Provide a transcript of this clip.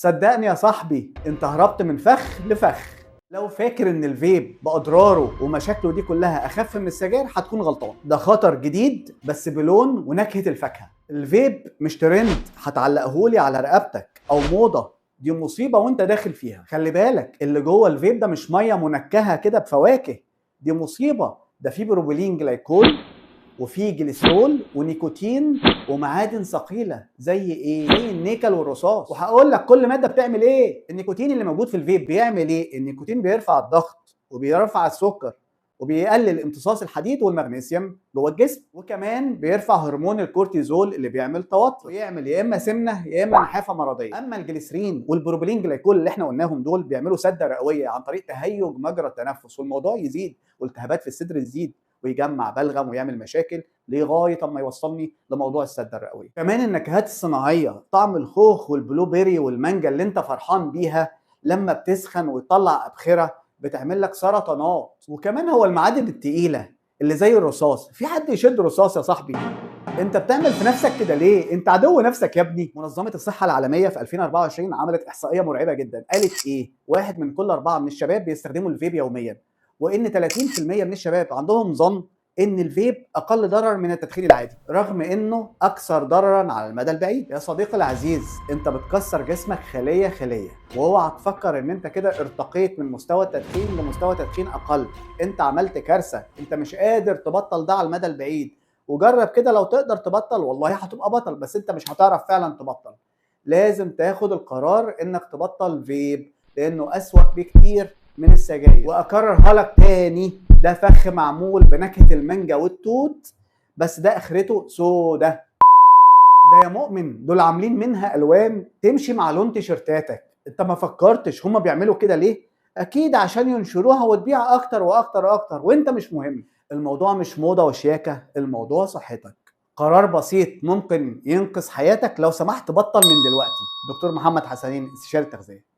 صدقني يا صاحبي انت هربت من فخ لفخ. لو فاكر ان الفيب باضراره ومشاكله دي كلها اخف من السجاير هتكون غلطان. ده خطر جديد بس بلون ونكهة الفاكهة. الفيب مش ترند هتعلقهولي على رقبتك او موضة، دي مصيبة وانت داخل فيها. خلي بالك اللي جوه الفيب ده مش مية منكهة كده بفواكه، دي مصيبة. ده فيه بروبيلين جلايكول وفي جليسرول ونيكوتين ومعادن ثقيله زي ايه؟ زي النيكل والرصاص. وهقول لك كل ماده بتعمل ايه. النيكوتين اللي موجود في الفيب بيعمل ايه؟ النيكوتين بيرفع الضغط وبيرفع السكر وبيقلل امتصاص الحديد والمغنيسيوم جوه الجسم، وكمان بيرفع هرمون الكورتيزول اللي بيعمل توتر ويعمل يا اما سمنه يا اما نحافه مرضيه. اما الجليسرين والبروبيلين جلايكول اللي احنا قلناهم دول بيعملوا سده رئويه عن طريق تهيج مجرى التنفس، والموضوع يزيد والتهابات في الصدر تزيد ويجمع بلغم ويعمل مشاكل لغايه اما يوصلني لموضوع السده الرئويه. كمان النكهات الصناعيه، طعم الخوخ والبلو بيري والمانجا اللي انت فرحان بيها لما بتسخن وتطلع ابخره بتعمل لك سرطانات. وكمان هو المعادن التقيله اللي زي الرصاص، في حد يشد رصاص يا صاحبي؟ انت بتعمل في نفسك كده ليه؟ انت عدو نفسك يا ابني. منظمه الصحه العالميه في 2024 عملت احصائيه مرعبه جدا، قالت ايه؟ واحد من كل 4 من الشباب بيستخدموا الفيب يوميا، وان 30% من الشباب عندهم ظن ان الفيب اقل ضرر من التدخين العادي رغم انه اكثر ضررا على المدى البعيد. يا صديقي العزيز انت بتكسر جسمك خليه خليه، واوعى تفكر ان انت كده ارتقيت من مستوى التدخين لمستوى تدخين اقل. انت عملت كارثه، انت مش قادر تبطل ده على المدى البعيد. وجرب كده لو تقدر تبطل والله هتبقى بطل، بس انت مش هتعرف فعلا تبطل. لازم تاخد القرار انك تبطل فيب لانه اسوأ بكتير من السجاير. واكررها لك تاني، ده فخ معمول بنكهة المانجا والتوت، بس ده اخرته سودا. ده يا مؤمن دول عاملين منها الوان تمشي مع لون تيشيرتاتك. انت ما فكرتش هما بيعملوا كده ليه؟ اكيد عشان ينشروها وتبيع اكتر واكتر واكتر، وانت مش مهم. الموضوع مش موضة وشياكة، الموضوع صحتك. قرار بسيط ممكن ينقذ حياتك، لو سمحت بطل من دلوقتي. دكتور محمد حسنين، استشاري التغذية.